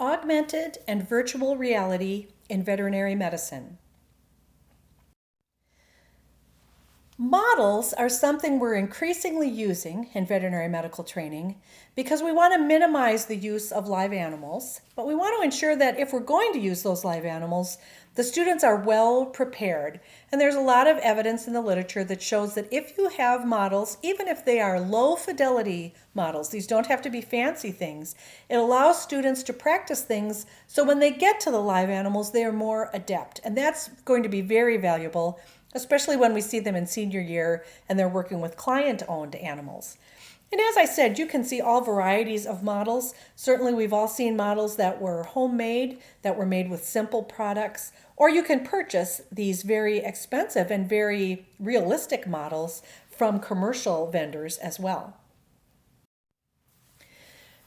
Augmented and virtual reality in veterinary medicine. Models are something we're increasingly using in veterinary medical training because we want to minimize the use of live animals, but we want to ensure that if we're going to use those live animals, the students are well prepared. And there's a lot of evidence in the literature that shows that if you have models, even if they are low fidelity models, these don't have to be fancy things, it allows students to practice things so when they get to the live animals, they are more adept. And that's going to be very valuable, especially when we see them in senior year and they're working with client-owned animals. And as I said, you can see all varieties of models. Certainly we've all seen models that were homemade, that were made with simple products, or you can purchase these very expensive and very realistic models from commercial vendors as well.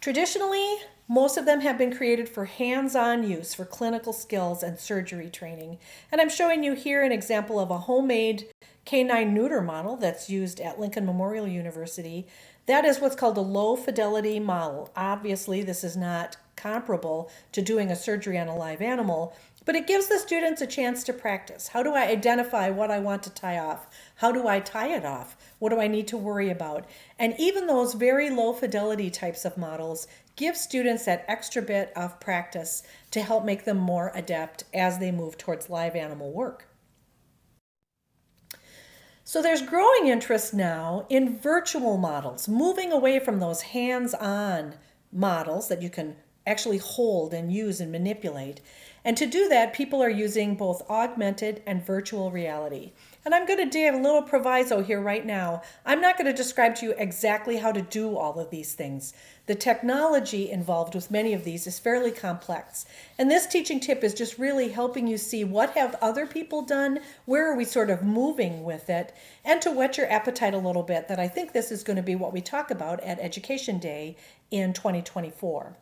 Traditionally, most of them have been created for hands-on use for clinical skills and surgery training. And I'm showing you here an example of a homemade canine neuter model that's used at Lincoln Memorial University. That is what's called a low fidelity model. Obviously, this is not comparable to doing a surgery on a live animal, but it gives the students a chance to practice. How do I identify what I want to tie off? How do I tie it off? What do I need to worry about? And even those very low fidelity types of models give students that extra bit of practice to help make them more adept as they move towards live animal work. So there's growing interest now in virtual models, moving away from those hands-on models that you can actually hold and use and manipulate. And to do that, people are using both augmented and virtual reality. And I'm going to do a little proviso here right now. I'm not going to describe to you exactly how to do all of these things. The technology involved with many of these is fairly complex. And this teaching tip is just really helping you see what have other people done, where are we sort of moving with it, and to whet your appetite a little bit that I think this is going to be what we talk about at Education Day in 2024.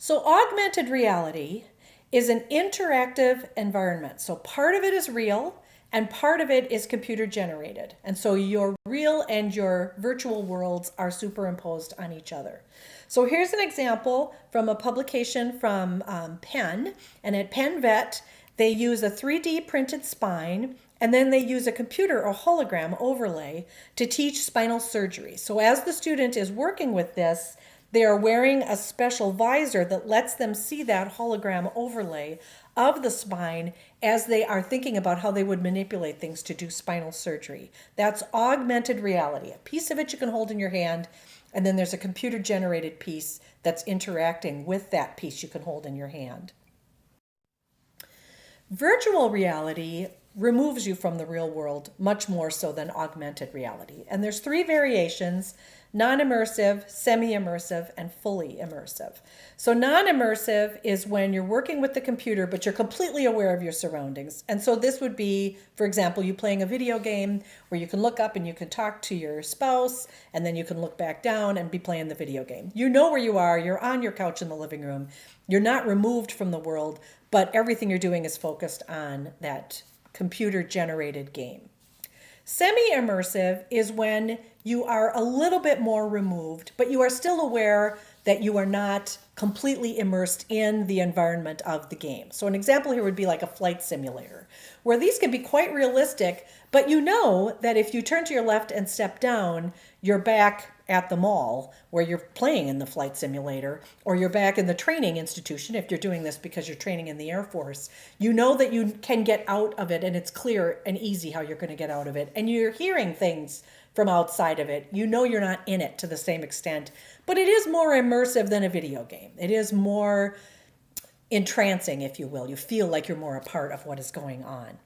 So augmented reality is an interactive environment. So part of it is real and part of it is computer generated. And so your real and your virtual worlds are superimposed on each other. So here's an example from a publication from Penn. And at Penn Vet, they use a 3D printed spine and then they use a computer or hologram overlay to teach spinal surgery. So as the student is working with this, they are wearing a special visor that lets them see that hologram overlay of the spine as they are thinking about how they would manipulate things to do spinal surgery. That's augmented reality. A piece of it you can hold in your hand, and then there's a computer-generated piece that's interacting with that piece you can hold in your hand. Virtual reality removes you from the real world much more so than augmented reality. And there's three variations: non-immersive, semi-immersive, and fully immersive. So non-immersive is when you're working with the computer, but you're completely aware of your surroundings. And so this would be, for example, you playing a video game where you can look up and you can talk to your spouse, and then you can look back down and be playing the video game. You know where you are, you're on your couch in the living room, you're not removed from the world, but everything you're doing is focused on that computer-generated game. Semi-immersive is when you are a little bit more removed, but you are still aware that you are not completely immersed in the environment of the game. So an example here would be like a flight simulator, where these can be quite realistic, but you know that if you turn to your left and step down, you're back at the mall where you're playing in the flight simulator, or you're back in the training institution if you're doing this because you're training in the Air Force. You know that you can get out of it, and it's clear and easy how you're going to get out of it. And you're hearing things from outside of it. You know you're not in it to the same extent, but it is more immersive than a video game. It is more entrancing, if you will. You feel like you're more a part of what is going on.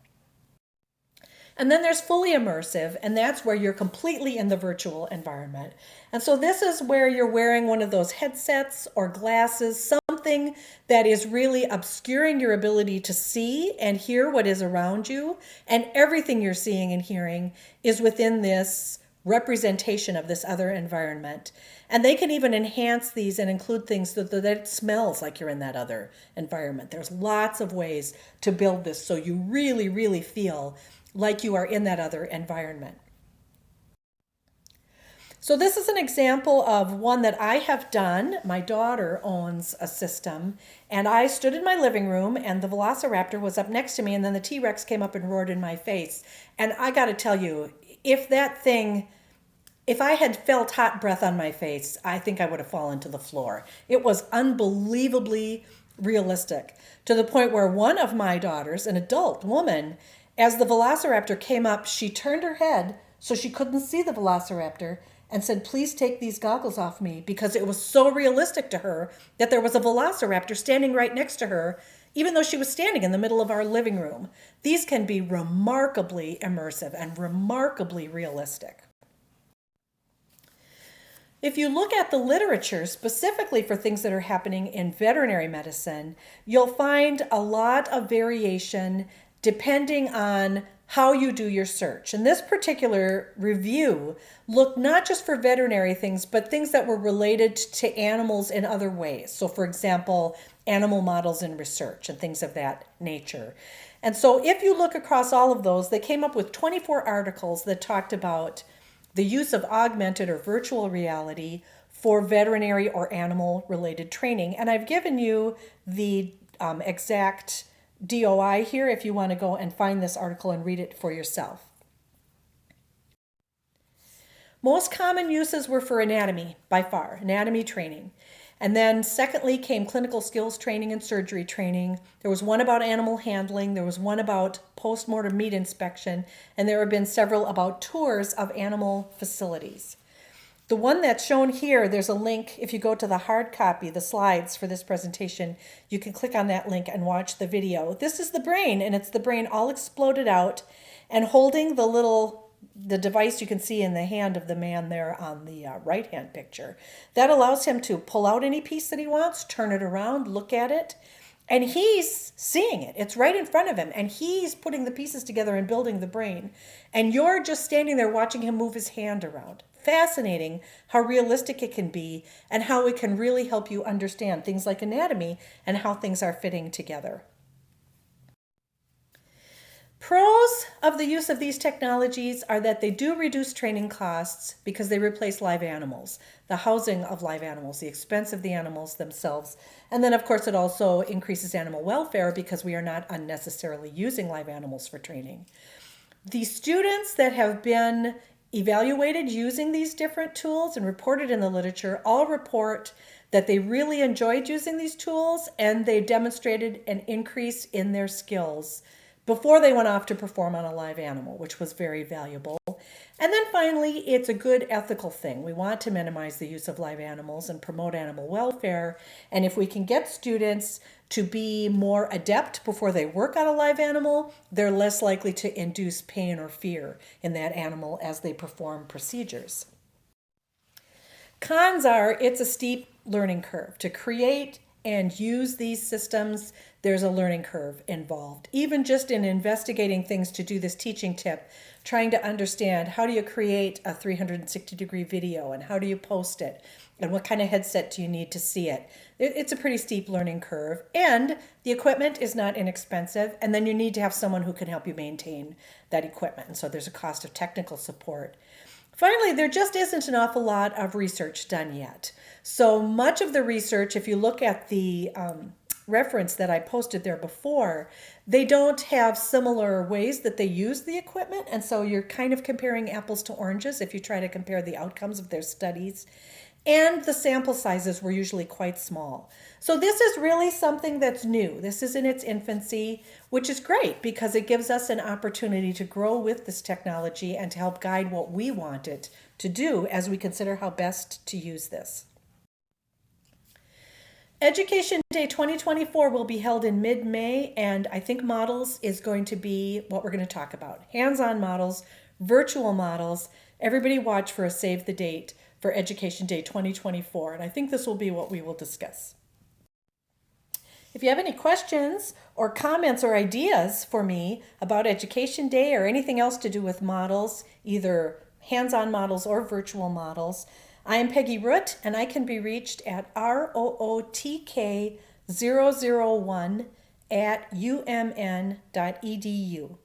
And then there's fully immersive, and that's where you're completely in the virtual environment. And so this is where you're wearing one of those headsets or glasses, something that is really obscuring your ability to see and hear what is around you, and everything you're seeing and hearing is within this representation of this other environment. And they can even enhance these and include things that it smells like you're in that other environment. There's lots of ways to build this so you really, really feel like you are in that other environment. So this is an example of one that I have done. My daughter owns a system, and I stood in my living room and the Velociraptor was up next to me, and then the T-Rex came up and roared in my face. And I got to tell you, if I had felt hot breath on my face, I think I would have fallen to the floor. It was unbelievably realistic, to the point where one of my daughters, an adult woman, as the Velociraptor came up, she turned her head so she couldn't see the Velociraptor and said, "Please take these goggles off me," because it was so realistic to her that there was a Velociraptor standing right next to her, even though she was standing in the middle of our living room. These can be remarkably immersive and remarkably realistic. If you look at the literature specifically for things that are happening in veterinary medicine, you'll find a lot of variation depending on how you do your search. And this particular review looked not just for veterinary things, but things that were related to animals in other ways. So for example, animal models in research and things of that nature. And so if you look across all of those, they came up with 24 articles that talked about the use of augmented or virtual reality for veterinary or animal related training. And I've given you the exact DOI here if you want to go and find this article and read it for yourself. Most common uses were for anatomy, by far, anatomy training. And then secondly came clinical skills training and surgery training. There was one about animal handling. There was one about post-mortem meat inspection. And there have been several about tours of animal facilities. The one that's shown here, there's a link. If you go to the hard copy, the slides for this presentation, you can click on that link and watch the video. This is the brain, and it's the brain all exploded out and holding the device you can see in the hand of the man there on the right-hand picture. That allows him to pull out any piece that he wants, turn it around, look at it, and he's seeing it. It's right in front of him, and he's putting the pieces together and building the brain. And you're just standing there watching him move his hand around. Fascinating how realistic it can be and how it can really help you understand things like anatomy and how things are fitting together. Pros of the use of these technologies are that they do reduce training costs because they replace live animals, the housing of live animals, the expense of the animals themselves. And then, of course, it also increases animal welfare because we are not unnecessarily using live animals for training. The students that have been evaluated using these different tools and reported in the literature all report that they really enjoyed using these tools and they demonstrated an increase in their skills before they went off to perform on a live animal, which was very valuable. And then finally, it's a good ethical thing. We want to minimize the use of live animals and promote animal welfare. And if we can get students to be more adept before they work on a live animal, they're less likely to induce pain or fear in that animal as they perform procedures. Cons are, it's a steep learning curve. To create and use these systems, there's a learning curve involved. Even just in investigating things to do this teaching tip, trying to understand how do you create a 360-degree video and how do you post it and what kind of headset do you need to see it. It's a pretty steep learning curve, and the equipment is not inexpensive, and then you need to have someone who can help you maintain that equipment, and so there's a cost of technical support. Finally, there just isn't an awful lot of research done yet. So much of the research, if you look at the reference that I posted there before, they don't have similar ways that they use the equipment. And so you're kind of comparing apples to oranges if you try to compare the outcomes of their studies. And the sample sizes were usually quite small. So this is really something that's new. This is in its infancy, which is great because it gives us an opportunity to grow with this technology and to help guide what we want it to do as we consider how best to use this. Education Day 2024 will be held in mid-May, and I think models is going to be what we're going to talk about. Hands-on models, virtual models. Everybody watch for a save the date for Education Day 2024, and I think this will be what we will discuss. If you have any questions or comments or ideas for me about Education Day or anything else to do with models, either hands-on models or virtual models, I am Peggy Root, and I can be reached at rootk001@umn.edu.